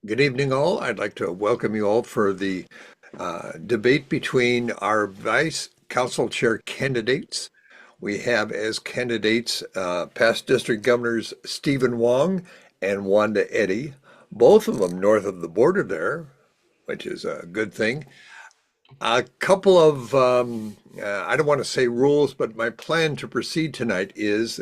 Good evening, all. I'd like to welcome you all for the debate between our Vice Council Chair candidates. We have as candidates past District Governors Stephen Wong and Wanda Eddy, both of them north of the border there, which is a good thing. A couple of, I don't want to say rules, but my plan to proceed tonight is,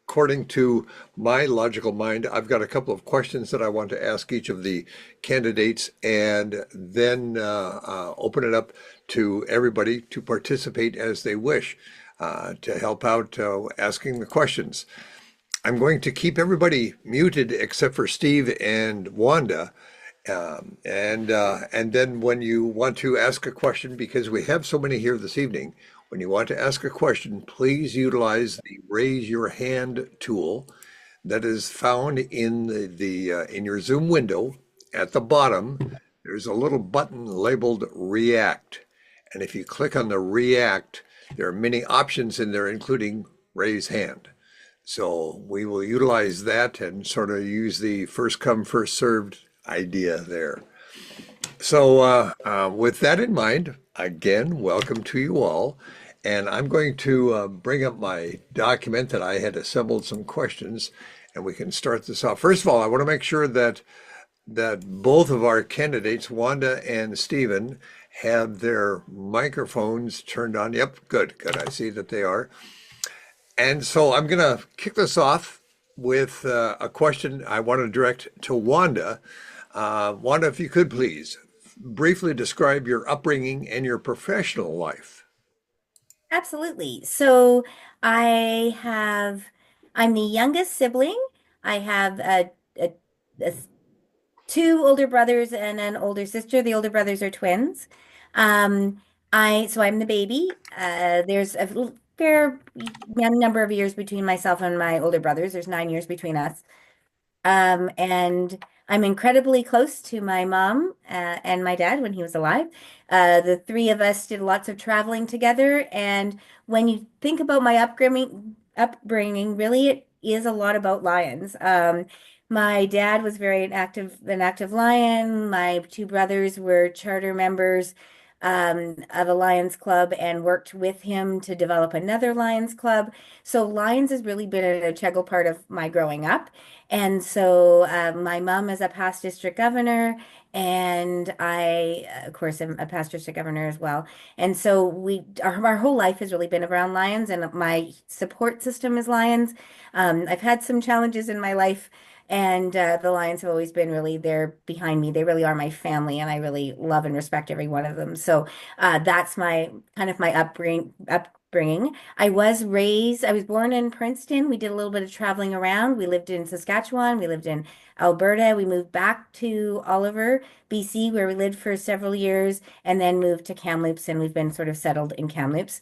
according to my logical mind, I've got a couple of questions that I want to ask each of the candidates and then open it up to everybody to participate as they wish to help out asking the questions. I'm going to keep everybody muted except for Steve and Wanda. And then when you want to ask a question, because we have so many here this evening, when you want to ask a question, please utilize the raise your hand tool that is found in in your Zoom window at the bottom. There's a little button labeled React, and if you click on the React, there are many options in there, including raise hand. So we will utilize that and sort of use the first come, first served idea there. So with that in mind, again, welcome to you all. And I'm going to bring up my document that I had assembled some questions, and we can start this off. First of all, I want to make sure that both of our candidates, Wanda and Stephen, have their microphones turned on. Yep, good, good. I see that they are. And so I'm going to kick this off with a question I want to direct to Wanda. Wanda, if you could please briefly describe your upbringing and your professional life. Absolutely. So I have, I'm the youngest sibling. I have a two older brothers and an older sister. The older brothers are twins. Um, so I'm the baby. There's a fair number of years between myself and my older brothers. There's 9 years between us. And I'm incredibly close to my mom and my dad when he was alive. The three of us did lots of traveling together. And when you think about my upbringing, really it is a lot about lions. My dad was very an active lion. My two brothers were charter members of a Lions Club and worked with him to develop another Lions Club. So Lions has really been an integral part of my growing up. And so my mom is a past district governor, and I, of course, am a past district governor as well. And so our whole life has really been around lions, and my support system is lions. I've had some challenges in my life, and the lions have always been really there behind me. They really are my family, and I really love and respect every one of them. So that's my kind of my upbringing. I was born in Princeton. We did a little bit of traveling around. We lived in Saskatchewan. We lived in Alberta. We moved back to Oliver, BC, where we lived for several years, and then moved to Kamloops, and we've been sort of settled in Kamloops.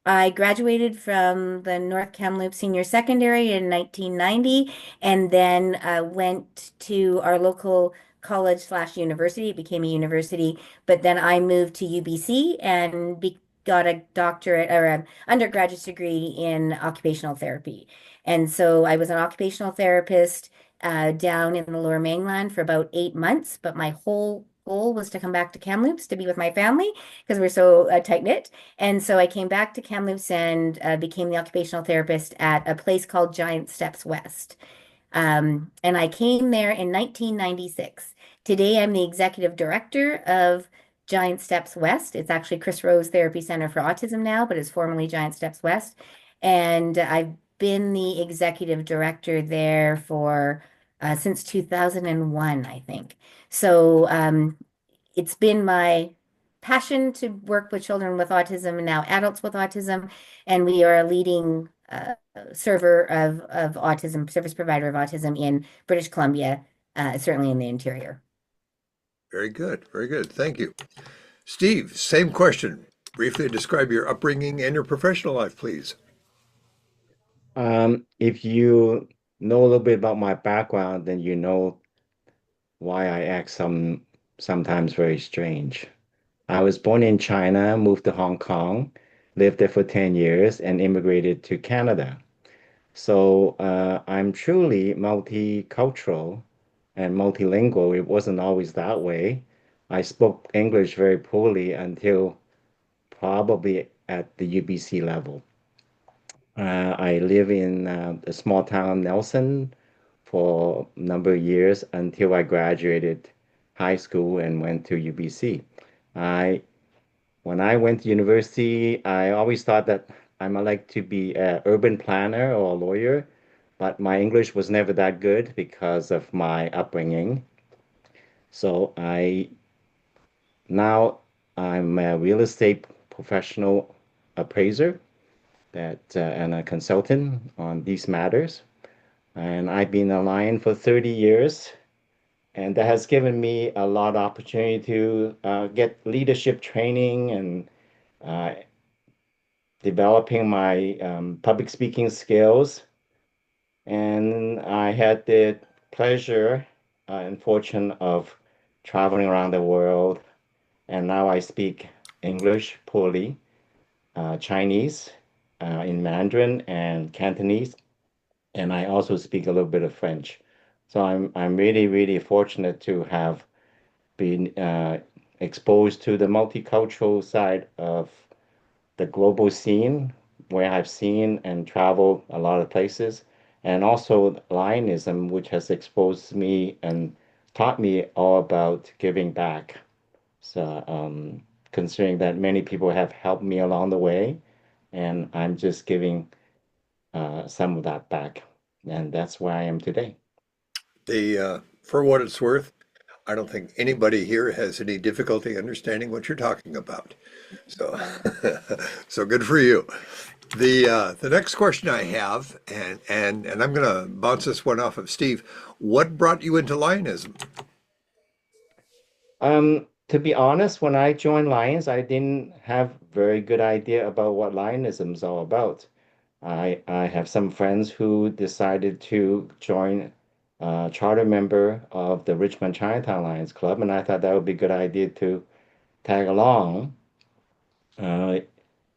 I graduated from the North Kamloops Senior Secondary in 1990, and then went to our local college slash university. It became a university, but then I moved to UBC and got a doctorate or an undergraduate degree in occupational therapy. And so I was an occupational therapist down in the Lower Mainland for about 8 months, but my whole goal was to come back to Kamloops to be with my family because we're so tight-knit. And so I came back to Kamloops and became the occupational therapist at a place called Giant Steps West. And I came there in 1996. Today, I'm the executive director of Giant Steps West. It's actually Chris Rose Therapy Center for Autism now, but it's formerly Giant Steps West. And I've been the executive director there for since 2001, I think. So it's been my passion to work with children with autism and now adults with autism. And we are a leading server of autism, service provider of autism in British Columbia, certainly in the interior. Very good, very good. Thank you. Steve, same question. Briefly describe your upbringing and your professional life, please. If you know a little bit about my background, then you know why I act sometimes very strange. I was born in China, moved to Hong Kong, lived there for 10 years, and immigrated to Canada. So I'm truly multicultural, and multilingual. It wasn't always that way. I spoke English very poorly until probably at the UBC level. I live in a small town, Nelson, for a number of years until I graduated high school and went to UBC. I When I went to university, I always thought that I might like to be an urban planner or a lawyer, but my English was never that good because of my upbringing. So I now I'm a real estate professional appraiser and a consultant on these matters. And I've been a Lion for 30 years, and that has given me a lot of opportunity to get leadership training and uh, developing my public speaking skills. And I had the pleasure and fortune of traveling around the world. And now I speak English poorly, Chinese in Mandarin and Cantonese, and I also speak a little bit of French. So I'm really, really fortunate to have been exposed to the multicultural side of the global scene where I've seen and traveled a lot of places, and also Lionism, which has exposed me and taught me all about giving back. So, considering that many people have helped me along the way, and I'm just giving some of that back, and that's where I am today. For what it's worth, I don't think anybody here has any difficulty understanding what you're talking about. So, so good for you. The next question I have, and I'm gonna bounce this one off of Steve. What brought you into Lionism? To be honest, when I joined Lions, I didn't have very good idea about what Lionism is all about. I have some friends who decided to join charter member of the Richmond Chinatown Lions Club, and I thought that would be a good idea to tag along. Uh,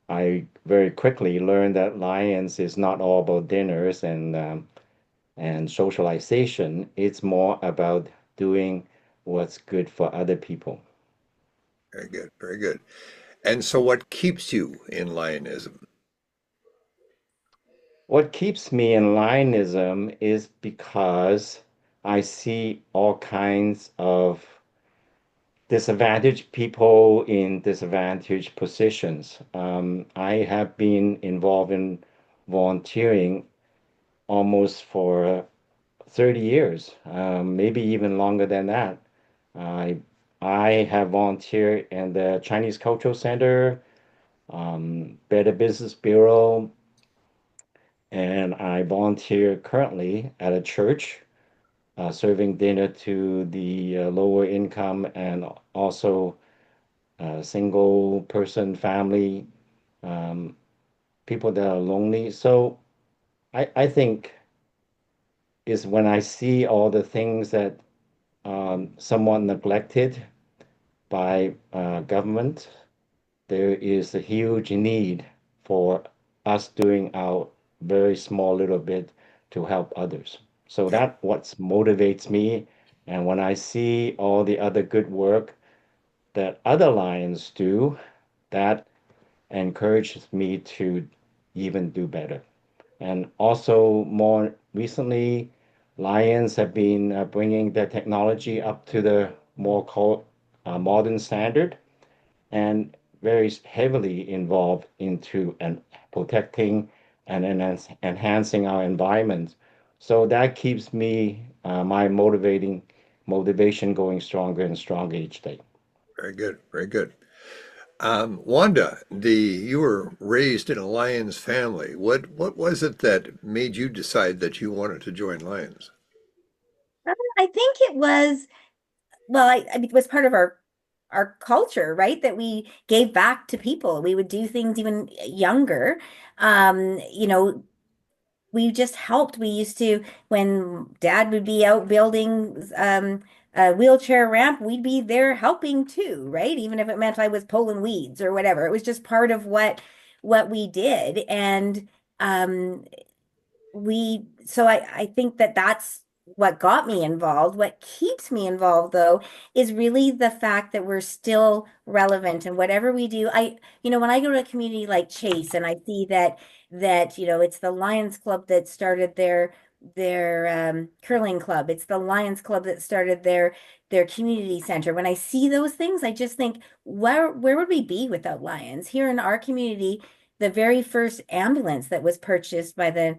I very quickly learned that Lions is not all about dinners and socialization. It's more about doing what's good for other people. Very good, very good. And so, what keeps you in Lionism? What keeps me in Lionism is because I see all kinds of disadvantaged people in disadvantaged positions. I have been involved in volunteering almost for 30 years, maybe even longer than that. I I have volunteered in the Chinese Cultural Center, Better Business Bureau, and I volunteer currently at a church, serving dinner to the lower income and also single person family, um, people that are lonely. So I think is when I see all the things that somewhat neglected by government, there is a huge need for us doing our very small little bit to help others. So Yep, that what motivates me. And when I see all the other good work that other lions do, that encourages me to even do better. And also, more recently, Lions have been bringing their technology up to the modern standard and very heavily involved into and protecting and enhancing our environment. So that keeps me my motivation going stronger and stronger each day. very good, very good. Wanda, you were raised in a Lions family. What was it that made you decide that you wanted to join Lions? I think it was, well, I mean, it was part of our culture, right? That we gave back to people. We would do things even younger. You know, we just helped. We used to, when dad would be out building a wheelchair ramp, we'd be there helping too, right? Even if it meant I was pulling weeds or whatever. It was just part of what we did. And um so I think that that's what got me involved. What keeps me involved, though, is really the fact that we're still relevant and whatever we do. When I go to a community like Chase and I see that it's the Lions Club that started their curling club. It's the Lions Club that started their community center. When I see those things, I just think, where would we be without Lions? Here in our community, the very first ambulance that was purchased by the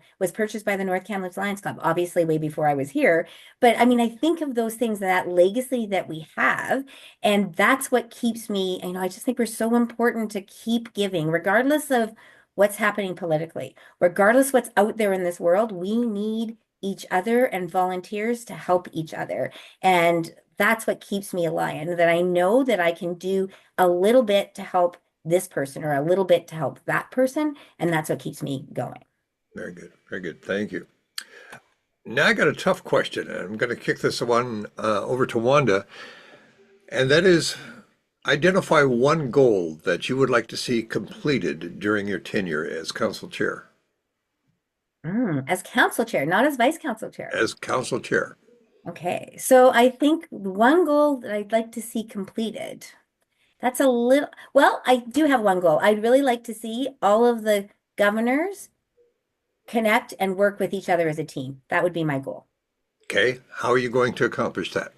North Kamloops Lions Club, obviously way before I was here. But I mean, I think of those things, that legacy that we have, and that's what keeps me, I just think we're so important to keep giving, regardless of what's happening politically, regardless what's out there in this world, we need each other and volunteers to help each other. And that's what keeps me a lion, that I know that I can do a little bit to help this person or a little bit to help that person. And that's what keeps me going. Very good. Very good. Thank you. Now I got a tough question, and I'm going to kick this one over to Wanda, and that is identify one goal that you would like to see completed during your tenure as council chair. As council chair, not as vice council chair. As council chair. Okay, so I think one goal that I'd like to see completed, well, I do have one goal. I'd really like to see all of the governors connect and work with each other as a team. That would be my goal. Okay. How are you going to accomplish that?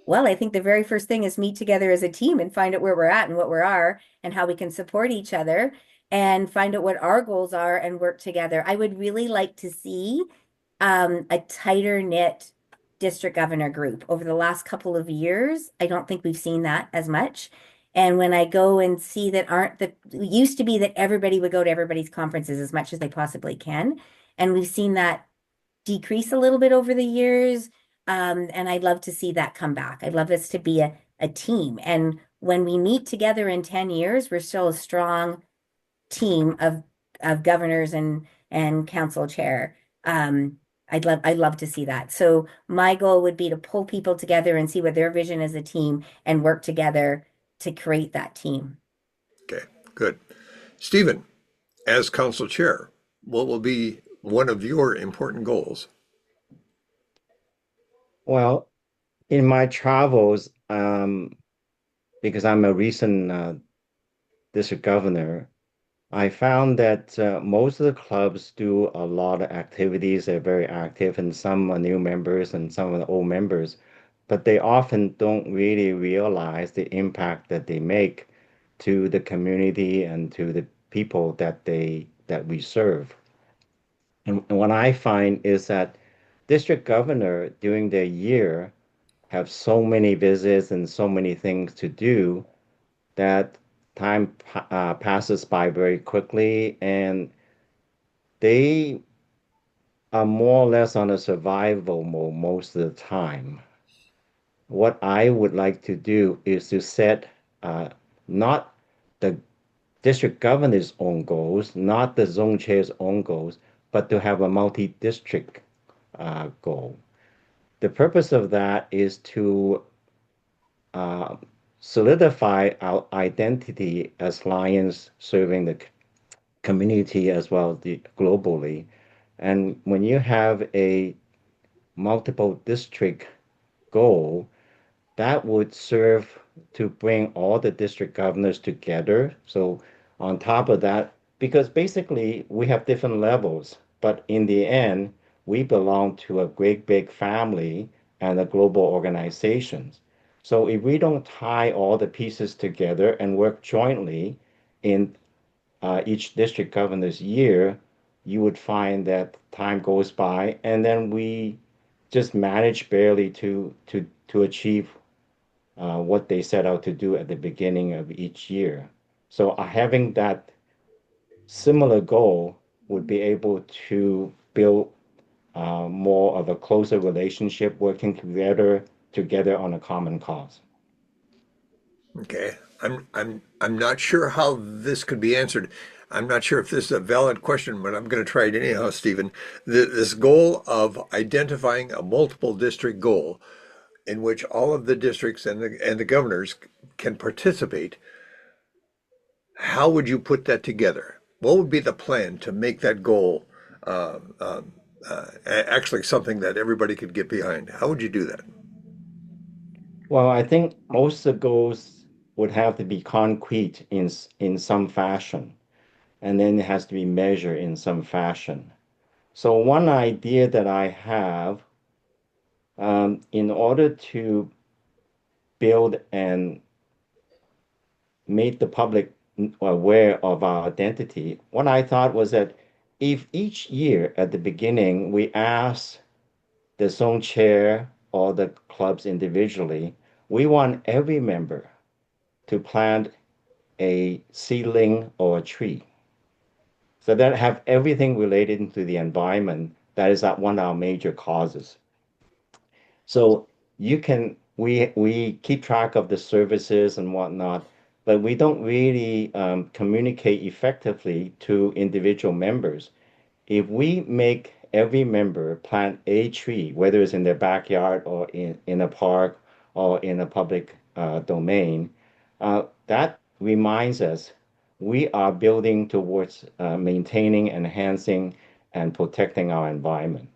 Well, I think the very first thing is meet together as a team and find out where we're at and what we are and how we can support each other and find out what our goals are and work together. I would really like to see a tighter knit district governor group over the last couple of years. I don't think we've seen that as much. And when I go and see that it used to be that everybody would go to everybody's conferences as much as they possibly can. And we've seen that decrease a little bit over the years. And I'd love to see that come back. I'd love us to be a team. And when we meet together in 10 years, we're still a strong team of governors and council chair. I'd love to see that. So my goal would be to pull people together and see what their vision as a team and work together to create that team. Okay, good. Stephen, as council chair, what will be one of your important goals? Well, in my travels, because I'm a recent district governor, I found that most of the clubs do a lot of activities. They're very active, and some are new members and some are old members, but they often don't really realize the impact that they make to the community and to the people that we serve. And what I find is that district governor during their year have so many visits and so many things to do that time passes by very quickly, and they are more or less on a survival mode most of the time. What I would like to do is to set not the district governor's own goals, not the zone chair's own goals, but to have a multi-district goal. The purpose of that is to uh, solidify our identity as Lions serving the community as well as globally. And when you have a multiple district goal, that would serve to bring all the district governors together. So on top of that, because basically we have different levels, but in the end, we belong to a great big family and a global organization. So if we don't tie all the pieces together and work jointly in each district governor's year, you would find that time goes by and then we just manage barely to achieve what they set out to do at the beginning of each year. So having that similar goal would be able to build more of a closer relationship, working together on a common cause. Okay. I'm not sure how this could be answered. I'm not sure if this is a valid question, but I'm going to try it anyhow, Stephen. This goal of identifying a multiple district goal in which all of the districts and the governors can participate, how would you put that together? What would be the plan to make that goal actually something that everybody could get behind? How would you do that? Well, I think most of the goals would have to be concrete in some fashion, and then it has to be measured in some fashion. So one idea that I have, in order to build and make the public aware of our identity, what I thought was that if each year at the beginning we ask the zone chair or the clubs individually, we want every member to plant a seedling or a tree. So that have everything related to the environment. That is one of our major causes. So we keep track of the services and whatnot, but we don't really communicate effectively to individual members. If we make every member plant a tree, whether it's in their backyard or in a park or in a public domain, that reminds us we are building towards maintaining, enhancing, and protecting our environment.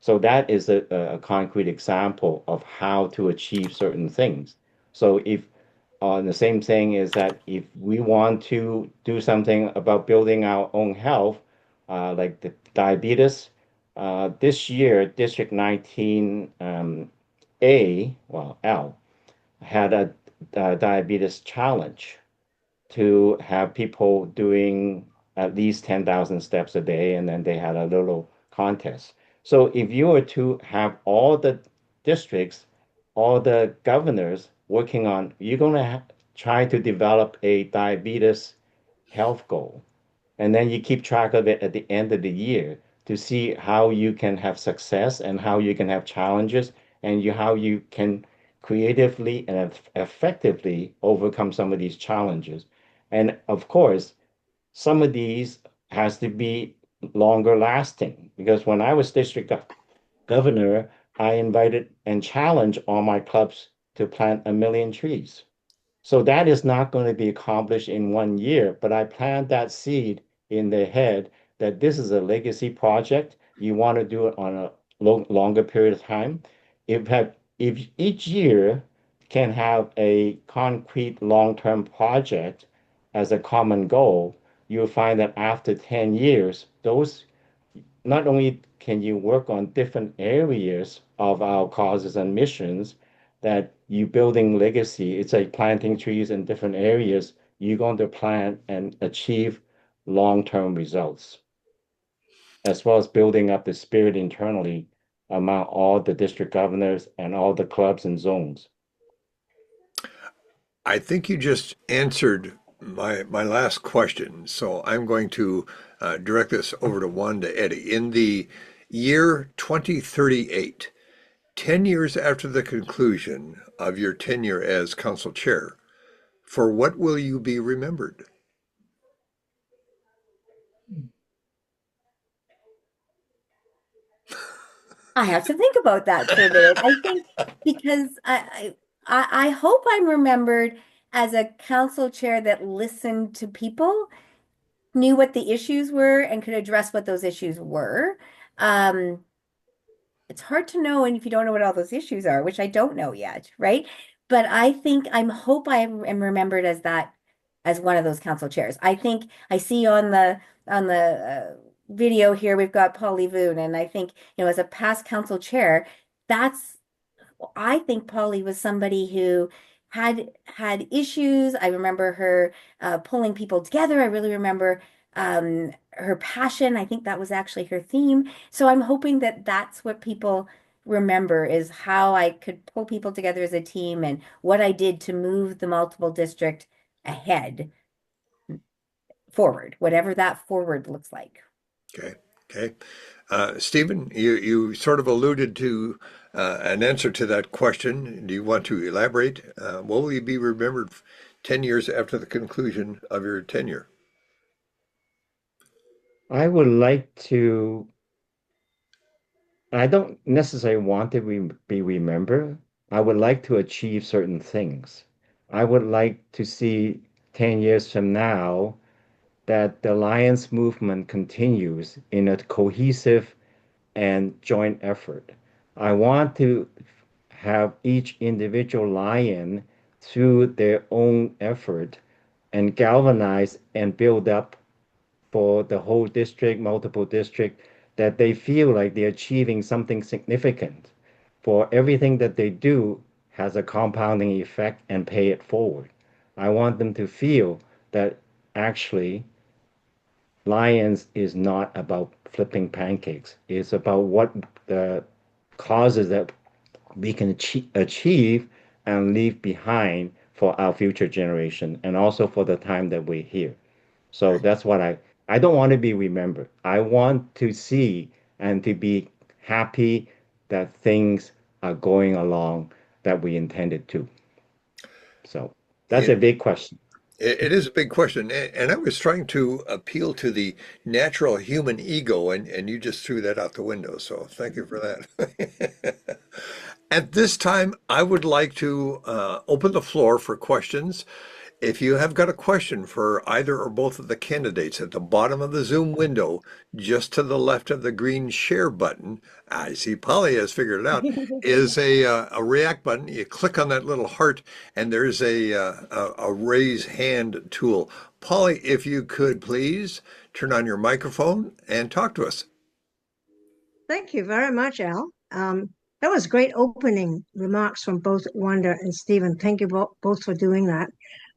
So that is a concrete example of how to achieve certain things. So if the same thing is that if we want to do something about building our own health, like the diabetes, this year, District 19 well, L, had a diabetes challenge to have people doing at least 10,000 steps a day, and then they had a little contest. So if you were to have all the districts, all the governors working on, you're going to try to develop a diabetes health goal. And then you keep track of it at the end of the year to see how you can have success and how you can have challenges and how you can creatively and effectively overcome some of these challenges. And of course, some of these has to be longer lasting because when I was governor, I invited and challenged all my clubs to plant 1 million trees. So that is not going to be accomplished in 1 year, but I plant that seed in their head that this is a legacy project. You want to do it on a longer period of time. If each year can have a concrete long-term project as a common goal, you'll find that after 10 years, those not only can you work on different areas of our causes and missions, that you building legacy, it's like planting trees in different areas, you're going to plant and achieve long-term results, as well as building up the spirit internally among all the district governors and all the clubs and zones. I think you just answered my last question, so I'm going to direct this over to Wanda Eddy. In the year 2038, 10 years after the conclusion of your tenure as council chair, for what will you be remembered? I have to think about that for a minute. I think because I hope I'm remembered as a council chair that listened to people, knew what the issues were, and could address what those issues were. Um, it's hard to know, and if you don't know what all those issues are, which I don't know yet, right? But I think I am remembered as that, as one of those council chairs. I think I see on the video here we've got Polly Voon, and I think as a past council chair, that's I think Polly was somebody who had issues. I remember her pulling people together. I really remember her passion. I think that was actually her theme. So I'm hoping that that's what people remember is how I could pull people together as a team and what I did to move the multiple district ahead, forward, whatever that forward looks like. Okay, okay. Stephen, you sort of alluded to an answer to that question. Do you want to elaborate? What will you be remembered 10 years after the conclusion of your tenure? I would like to, I don't necessarily want to be remembered. I would like to achieve certain things. I would like to see 10 years from now that the Alliance movement continues in a cohesive and joint effort. I want to have each individual lion through their own effort and galvanize and build up for the whole district, multiple district, that they feel like they're achieving something significant. For everything that they do has a compounding effect and pay it forward. I want them to feel that actually Lions is not about flipping pancakes. It's about what the causes that we can achieve and leave behind for our future generation and also for the time that we're here. So that's what I don't want to be remembered. I want to see and to be happy that things are going along that we intended to. So that's a It, big question. it is a big question. And I was trying to appeal to the natural human ego, and you just threw that out the window. So thank you for that. At this time, I would like to open the floor for questions. If you have got a question for either or both of the candidates, at the bottom of the Zoom window, just to the left of the green share button, I see Polly has figured it out, is a react button. You click on that little heart, and there's a raise hand tool. Polly, if you could please turn on your microphone and talk to us. Thank you very much, Al. That was great opening remarks from both Wanda and Stephen. Thank you both for doing that.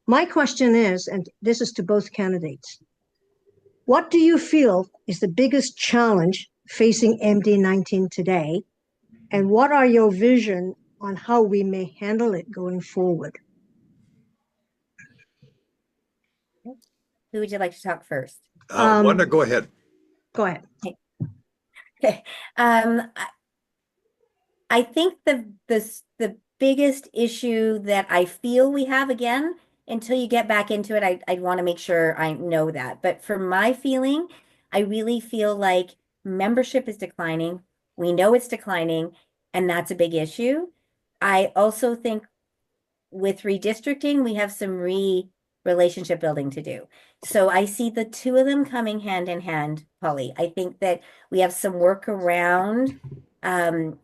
My question is, and this is to both candidates, what do you feel is the biggest challenge facing MD19 today? And what are your vision on how we may handle it going forward? Who would you like to talk first? Wanda, go ahead. Go ahead. Okay. I think the biggest issue that I feel we have, again, until you get back into it, I want to make sure I know that. But for my feeling, I really feel like membership is declining. We know it's declining, and that's a big issue. I also think with redistricting, we have some relationship building to do. So I see the two of them coming hand in hand, Polly. I think that we have some work around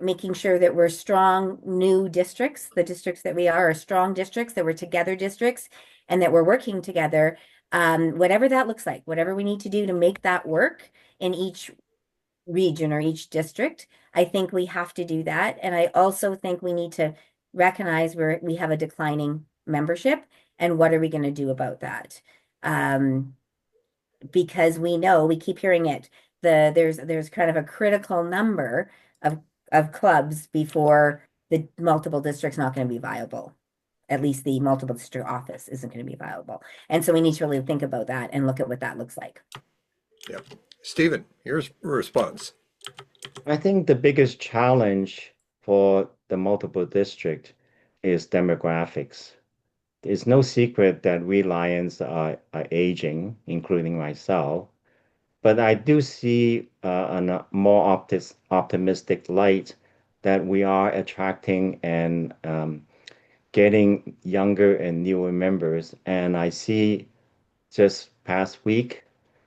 making sure that we're strong new districts. The districts that we are strong districts, that we're together districts, and that we're working together. Whatever that looks like, whatever we need to do to make that work in each region or each district, I think we have to do that. And I also think we need to recognize we have a declining membership, and what are we going to do about that? Because we know, we keep hearing it, there's kind of a critical number of clubs before the multiple district's not going to be viable. At least the multiple district office isn't going to be viable. And so we need to really think about that and look at what that looks like. Yeah. Stephen, your response. I think the biggest challenge for the multiple district is demographics. It's no secret that we Lions are aging, including myself, but I do see a more optimistic light that we are attracting and getting younger and newer members. And I see just past week,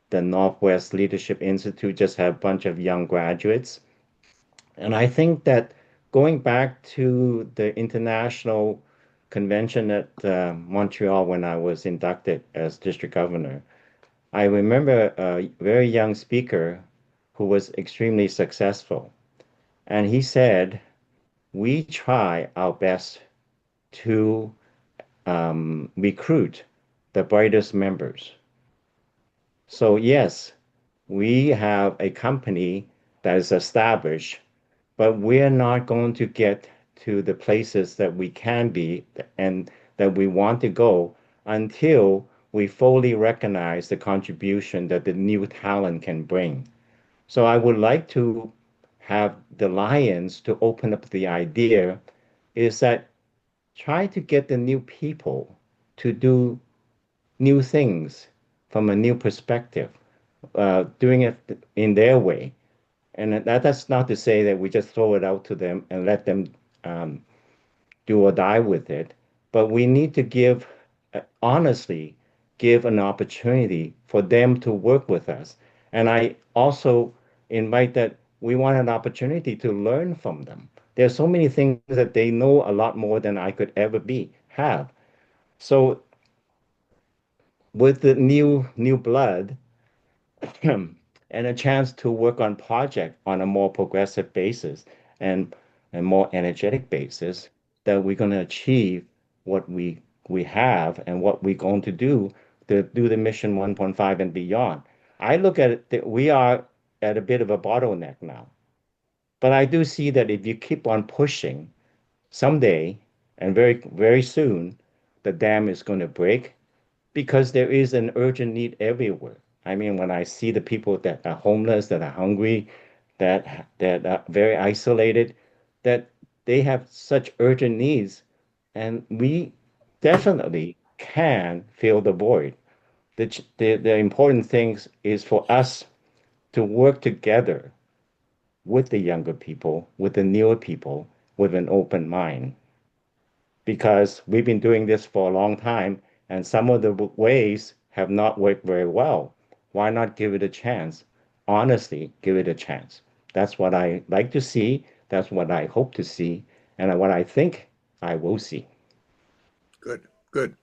the Northwest Leadership Institute just had a bunch of young graduates. And I think that going back to the international convention at Montreal when I was inducted as district governor, I remember a very young speaker who was extremely successful. And he said, we try our best to recruit the brightest members. So yes, we have a company that is established, but we're not going to get to the places that we can be and that we want to go until we fully recognize the contribution that the new talent can bring. So I would like to have the Lions to open up the idea is that try to get the new people to do new things from a new perspective, doing it in their way. And that's not to say that we just throw it out to them and let them do or die with it, but we need to honestly, give an opportunity for them to work with us. And I also invite that we want an opportunity to learn from them. There's so many things that they know a lot more than I could ever have. So with the new blood and a chance to work on project on a more progressive basis and a more energetic basis, that we're going to achieve what we have and what we're going to do the mission 1.5 and beyond. I look at it that we are at a bit of a bottleneck now. But I do see that if you keep on pushing, someday and very soon, the dam is going to break because there is an urgent need everywhere. I mean, when I see the people that are homeless, that are hungry, that are very isolated, that they have such urgent needs, and we definitely can fill the void. The important things is for us to work together with the younger people, with the newer people, with an open mind. Because we've been doing this for a long time, and some of the ways have not worked very well. Why not give it a chance? Honestly, give it a chance. That's what I like to see. That's what I hope to see, and what I think I will see. Good, good.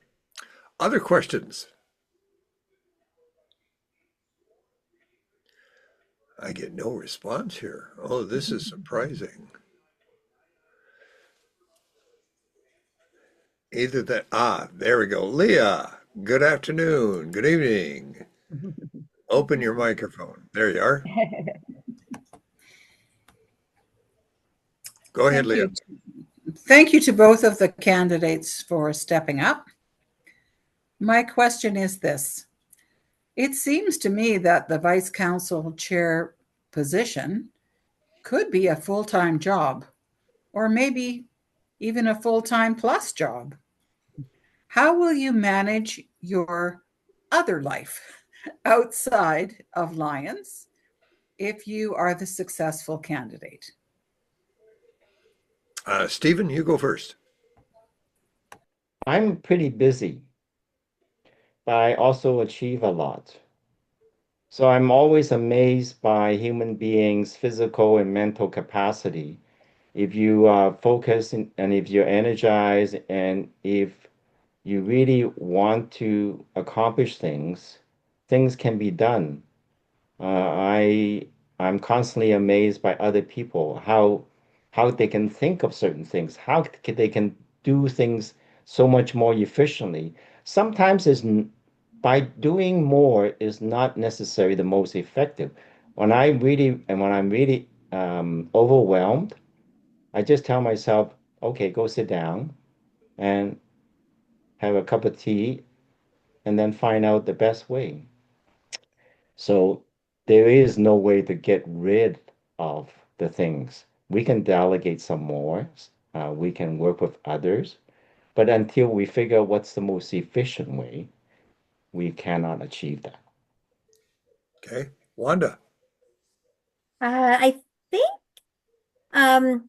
Other questions? I get no response here. Oh, this is surprising. Either that, there we go. Leah, good afternoon, good evening. Open your microphone. There you are. Go ahead, Thank Leah. you. Thank you to both of the candidates for stepping up. My question is this. It seems to me that the vice council chair position could be a full-time job, or maybe even a full-time plus job. How will you manage your other life outside of Lions if you are the successful candidate? Stephen, you go first. I'm pretty busy, but I also achieve a lot. So I'm always amazed by human beings' physical and mental capacity. If you are focused and if you're energized and if you really want to accomplish things, things can be done. I'm constantly amazed by other people, how they can think of certain things, they can do things so much more efficiently. Sometimes by doing more is not necessarily the most effective. When I'm really overwhelmed, I just tell myself, okay, go sit down and have a cup of tea and then find out the best way. So there is no way to get rid of the things. We can delegate some more, we can work with others, but until we figure out what's the most efficient way, we cannot achieve that. Okay. Wanda. I think um,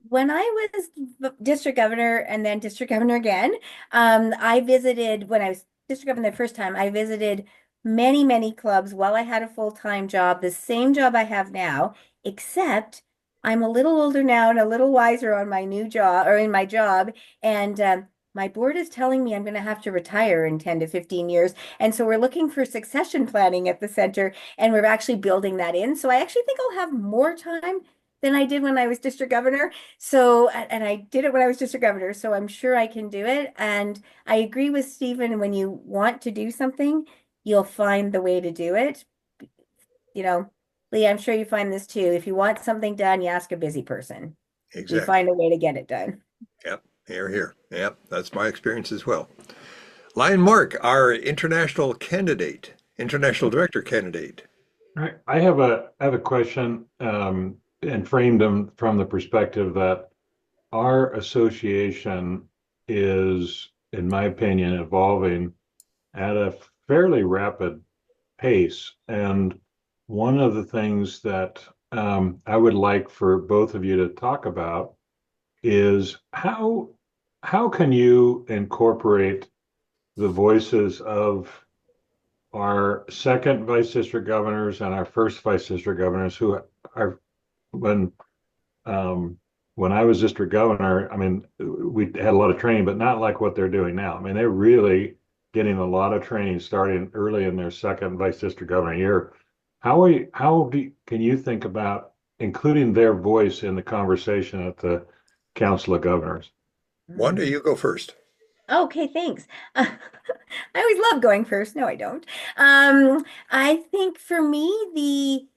when I was district governor and then district governor again, I visited when I was district governor the first time, I visited many, many clubs while I had a full-time job, the same job I have now, except I'm a little older now and a little wiser on my new job or in my job. And my board is telling me I'm going to have to retire in 10 to 15 years. And so we're looking for succession planning at the center, and we're actually building that in. So I actually think I'll have more time than I did when I was district governor. So, and I did it when I was district governor, so I'm sure I can do it. And I agree with Stephen, when you want to do something, you'll find the way to do it. You know, Lee, I'm sure you find this too. If you want something done, you ask a busy person. You Exactly. find a way to get it done. Yep. Here. Yep. That's my experience as well. Lion Mark, our international director candidate. I have a question, and framed them from the perspective that our association is, in my opinion, evolving at a fairly rapid pace. And one of the things that I would like for both of you to talk about is how can you incorporate the voices of our second vice district governors and our first vice district governors, who are when I was district governor, I mean, we had a lot of training, but not like what they're doing now. I mean, they're really getting a lot of training starting early in their second vice district governor year. Can you think about including their voice in the conversation at the Council of Governors? Wanda, you go first. Okay, thanks. I always love going first. No, I don't. I think for me,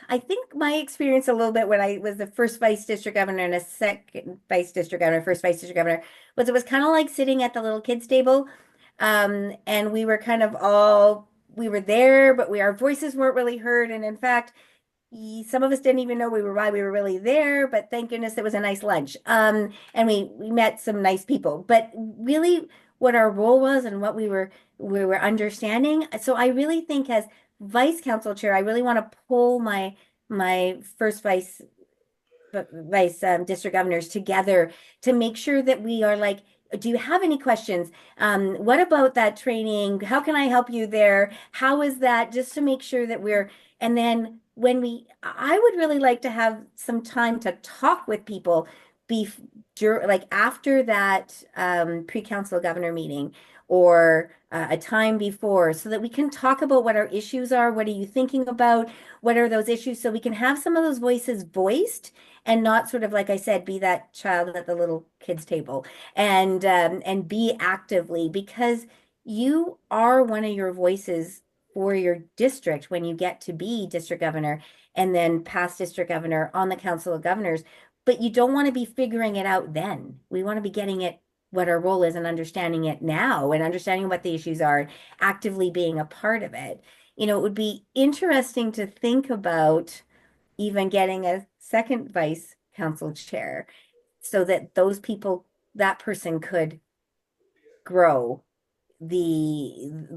I think my experience a little bit when I was the first vice district governor and a second vice district governor, first vice district governor, was it was kind of like sitting at the little kids' table. And we were kind of all, we were there, but our voices weren't really heard. And in fact, some of us didn't even know why we were really there, but thank goodness it was a nice lunch. And we met some nice people, but really what our role was and what we were understanding. So I really think as vice council chair, I really want to pull my first vice district governors together to make sure that we are like, do you have any questions? What about that training? How can I help you there? How is that? Just to make sure that and then I would really like to have some time to talk with people like after that pre-council governor meeting or a time before so that we can talk about what our issues are. What are you thinking about? What are those issues? So we can have some of those voices voiced and not sort of, like I said, be that child at the little kids table and be actively, because you are one of your voices for your district when you get to be district governor and then past district governor on the Council of Governors. But you don't want to be figuring it out then. We want to be getting it what our role is and understanding it now and understanding what the issues are, actively being a part of it. It would be interesting to think about even getting a second vice council chair so that that person could grow their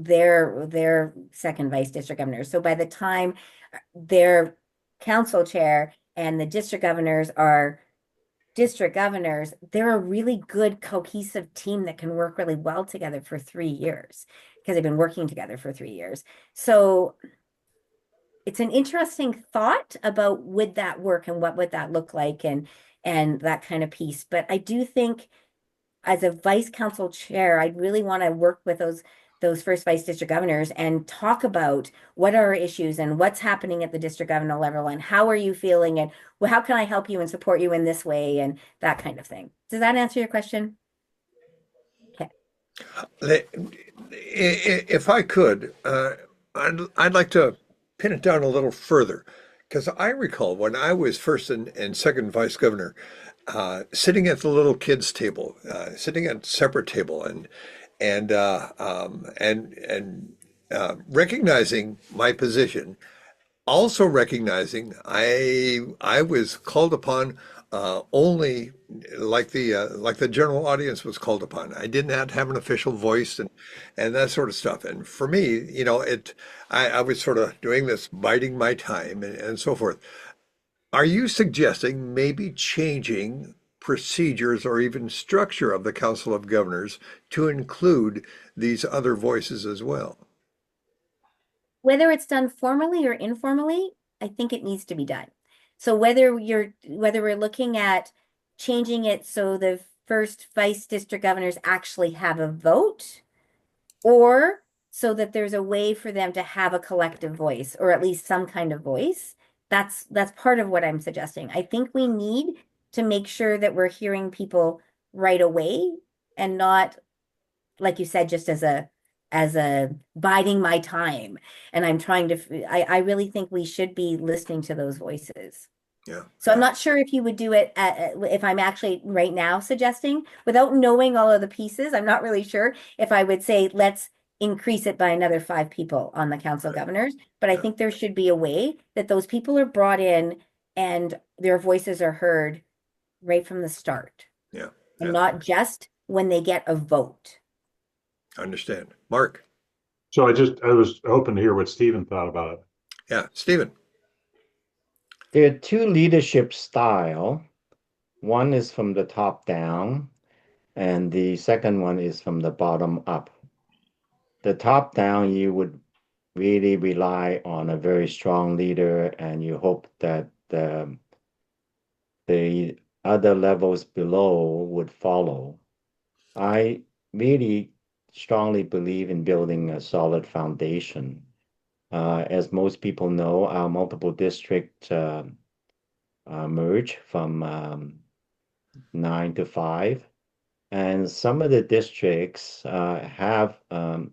second vice district governor. So by the time their council chair and the district governors are district governors, they're a really good cohesive team that can work really well together for 3 years because they've been working together for 3 years. So it's an interesting thought about would that work and what would that look like and that kind of piece. But I do think as a vice council chair, I'd really want to work with those first vice district governors and talk about what are our issues and what's happening at the district governor level and how are you feeling and how can I help you and support you in this way and that kind of thing. Does that answer your question? Okay. If I could, I'd like to pin it down a little further because I recall when I was first and second vice governor, sitting at the little kids table, sitting at a separate table, and recognizing my position, also recognizing I was called upon only like the general audience was called upon. I didn't have to have an official voice and that sort of stuff. And for me, I was sort of doing this, biding my time and so forth. Are you suggesting maybe changing procedures or even structure of the Council of Governors to include these other voices as well? Whether it's done formally or informally, I think it needs to be done. So whether we're looking at changing it so the first vice district governors actually have a vote, or so that there's a way for them to have a collective voice or at least some kind of voice, that's part of what I'm suggesting. I think we need to make sure that we're hearing people right away and not, like you said, just as a biding my time. And I'm trying to, I really think we should be listening to those voices. Yeah. So I'm not sure if you would do it if I'm actually right now suggesting without knowing all of the pieces. I'm not really sure if I would say, let's increase it by another 5 people on the Council of Governors. But I think there should be a way that those people are brought in and their voices are heard right from the start. Yeah. And not just when they get a vote. I understand. Mark. So I was hoping to hear what Stephen thought about it. Yeah, Stephen. There are 2 leadership style. One is from the top down, and the second one is from the bottom up. The top down, you would really rely on a very strong leader, and you hope that the other levels below would follow. I really strongly believe in building a solid foundation. As most people know, our multiple district merge from 9 to 5, and some of the districts have in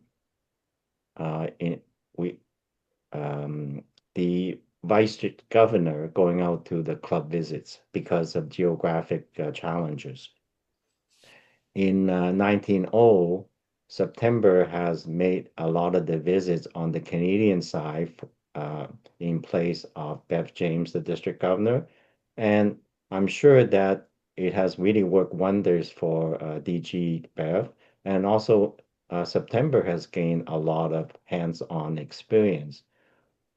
we the vice governor going out to the club visits because of geographic challenges. In 1900, September has made a lot of the visits on the Canadian side in place of Bev James, the district governor. And I'm sure that it has really worked wonders for DG Bev. And also, September has gained a lot of hands-on experience.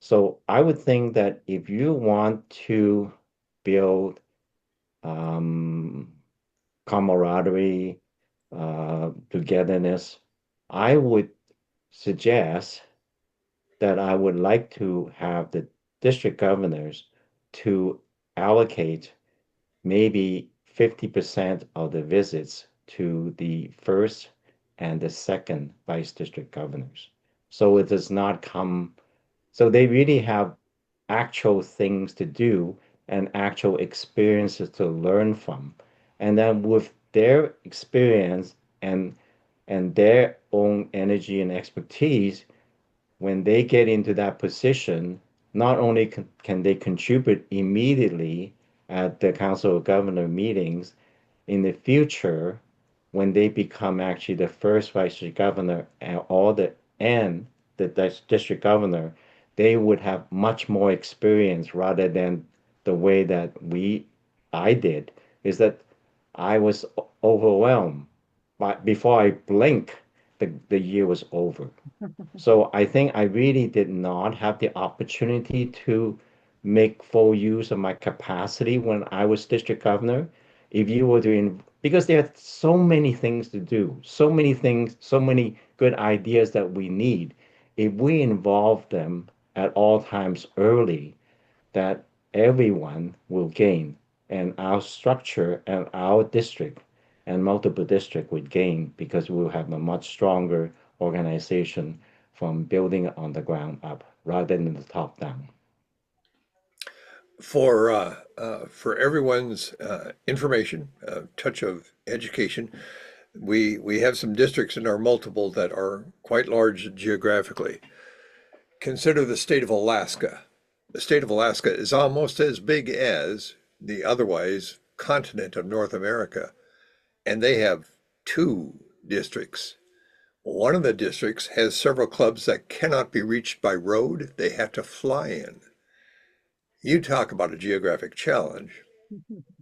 So I would think that if you want to build camaraderie, togetherness, I would suggest that I would like to have the district governors to allocate maybe 50% of the visits to the first and the second vice district governors. So it does not come, so they really have actual things to do and actual experiences to learn from. And then with their experience and their own energy and expertise, when they get into that position, not only can they contribute immediately at the Council of Governor meetings, in the future, when they become actually the first vice governor and the district governor, they would have much more experience rather than the way that I did, is that I was overwhelmed. But before I blink, the year was over. So I think I really did not have the opportunity to make full use of my capacity when I was district governor. If you were doing, because there are so many things to do, so many things, so many good ideas that we need. If we involve them at all times early, that everyone will gain, and our structure and our district and multiple district would gain because we'll have a much stronger organization from building on the ground up rather than the top down. For everyone's information, touch of education, we have some districts in our multiple that are quite large geographically. Consider the state of Alaska. The state of Alaska is almost as big as the otherwise continent of North America, and they have 2 districts. One of the districts has several clubs that cannot be reached by road. They have to fly in. You talk about a geographic challenge.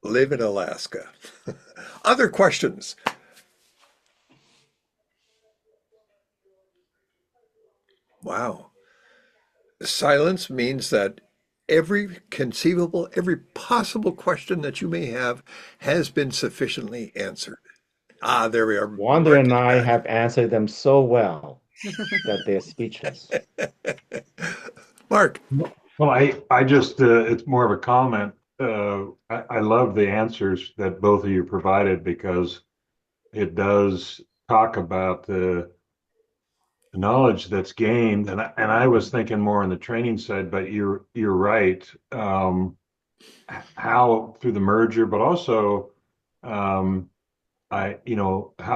Live in Alaska. Other questions? Wow. Silence means that every conceivable, every possible question that you may have has been sufficiently answered. Ah, there we are. Wanda Mark and is I back. have answered them so well that they're speechless. Mark, Well, I just, it's more of a comment. I love the answers that both of you provided because it does talk about the knowledge that's gained. And I was thinking more on the training side, but you're right. How through the merger, but also, how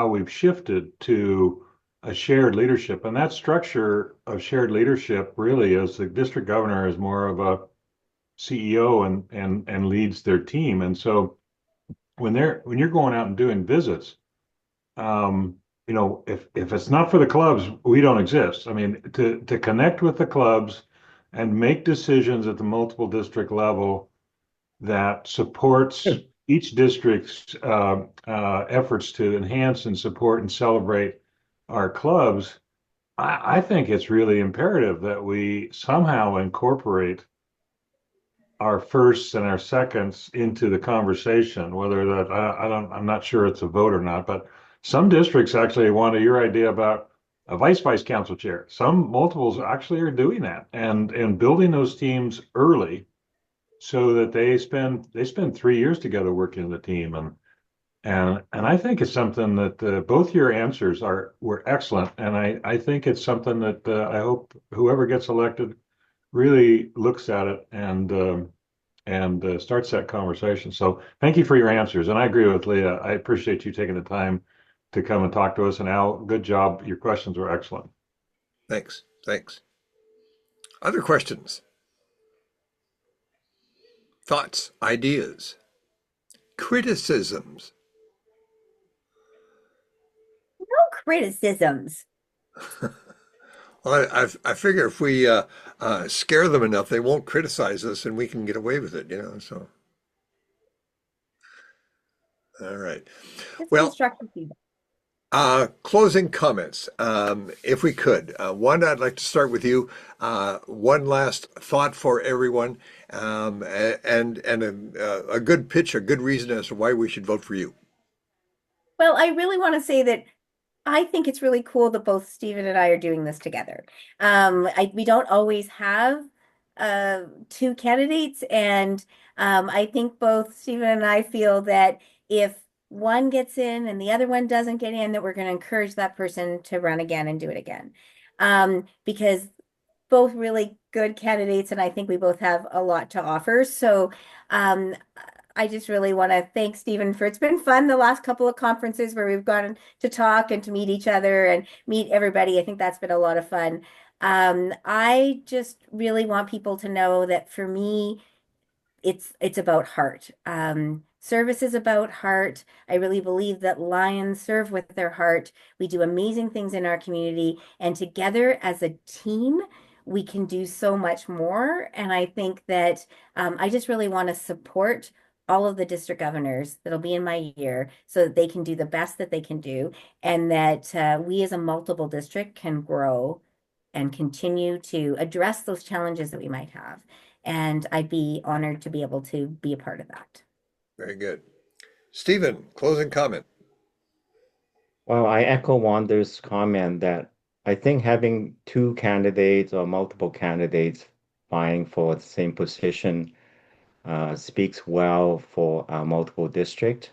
we've shifted to a shared leadership, and that structure of shared leadership really is the district governor is more of a CEO and leads their team. And so when you're going out and doing visits, if it's not for the clubs, we don't exist. I mean, to connect with the clubs and make decisions at the multiple district level that supports each district's efforts to enhance and support and celebrate our clubs, I think it's really imperative that we somehow incorporate our firsts and our seconds into the conversation, whether that I'm not sure it's a vote or not, but some districts actually want your idea about a vice council chair. Some multiples actually are doing that and building those teams early so that they spend 3 years together working in the team, and I think it's something that both your answers were excellent, and I think it's something that I hope whoever gets elected really looks at it and starts that conversation. So thank you for your answers, and I agree with Leah. I appreciate you taking the time to come and talk to us, and Al, good job. Your questions were excellent. Thanks. Thanks. Other questions, thoughts, ideas, criticisms? No criticisms. Well, I figure if we scare them enough, they won't criticize us, and we can get away with it, you know. So, all right. Just Well, constructive feedback. closing comments, if we could. One, I'd like to start with you. One last thought for everyone, and a good pitch, a good reason as to why we should vote for you. Well, I really want to say that I think it's really cool that both Stephen and I are doing this together. We don't always have two candidates, and I think both Stephen and I feel that if one gets in and the other one doesn't get in, that we're going to encourage that person to run again and do it again. Because both really good candidates, and I think we both have a lot to offer. So um, I just really want to thank Stephen for it's been fun the last couple of conferences where we've gone to talk and to meet each other and meet everybody. I think that's been a lot of fun. I just really want people to know that for me, it's about heart. Service is about heart. I really believe that Lions serve with their heart. We do amazing things in our community, and together as a team, we can do so much more. And I think that I just really want to support all of the district governors that'll be in my year so that they can do the best that they can do, and that we as a multiple district can grow and continue to address those challenges that we might have. And I'd be honored to be able to be a part of that. Very good. Stephen, closing comment. Well, I echo Wanda's comment that I think having two candidates or multiple candidates vying for the same position speaks well for multiple district.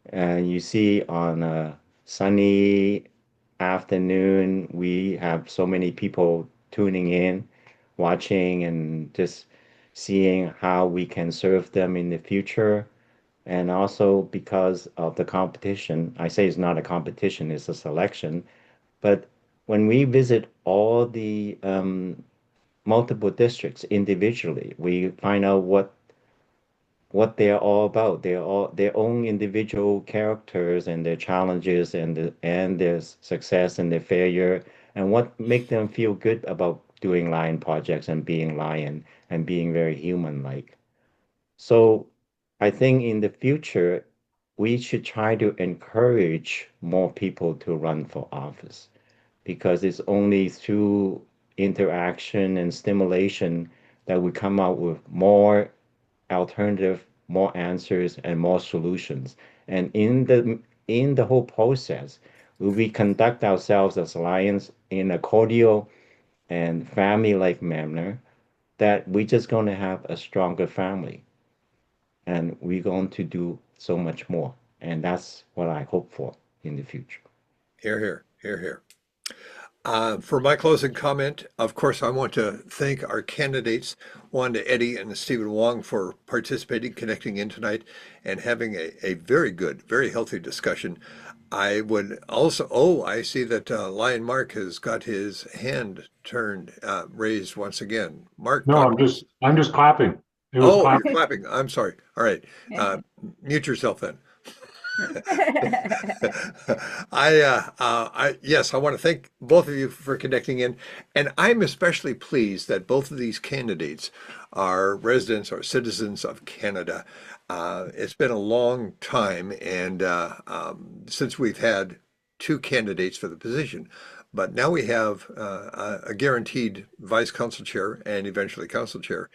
And you see on a sunny afternoon, we have so many people tuning in, watching, and just seeing how we can serve them in the future. And also because of the competition, I say it's not a competition, it's a selection. But when we visit all the multiple districts individually, we find out what they're all about. They're all their own individual characters and their challenges and their success and their failure and what make them feel good about doing Lion projects and being Lion and being very human-like. So I think in the future, we should try to encourage more people to run for office because it's only through interaction and stimulation that we come out with more alternative, more answers, and more solutions. And in the whole process, we conduct ourselves as Lions in a cordial and family-like manner, that we're just going to have a stronger family, and we're going to do so much more. And that's what I hope for in the future. Here, here, here, here. For my closing comment, of course, I want to thank our candidates, Wanda Eddy and Stephen Wong, for participating, connecting in tonight, and having a very good, very healthy discussion. I would also, oh, I see that Lion Mark has got his hand raised once again. Mark, No, I'm just clapping. It was oh, you're clapping. clapping. I'm sorry. All right. Mute yourself then. Yes, I want to thank both of you for connecting in, and I'm especially pleased that both of these candidates are residents or citizens of Canada. It's been a long time, and since we've had two candidates for the position, but now we have a guaranteed vice council chair and eventually council chair,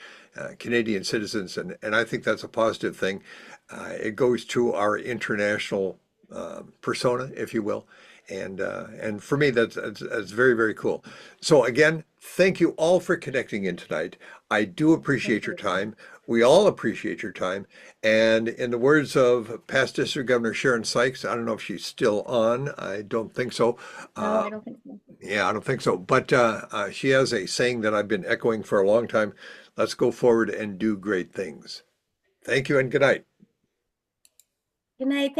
Canadian citizens, and I think that's a positive thing. It goes to our international persona, if you will, And for me, that's very, very cool. So again, thank you all for connecting in tonight. I do appreciate your time. We all appreciate your time. And in the words of past District Governor Sharon Sykes, I don't know if she's still on. I don't think so. No, I don't think so. Yeah, I don't think so. But she has a saying that I've been echoing for a long time. Let's go forward and do great things. Thank you and good night. Good night.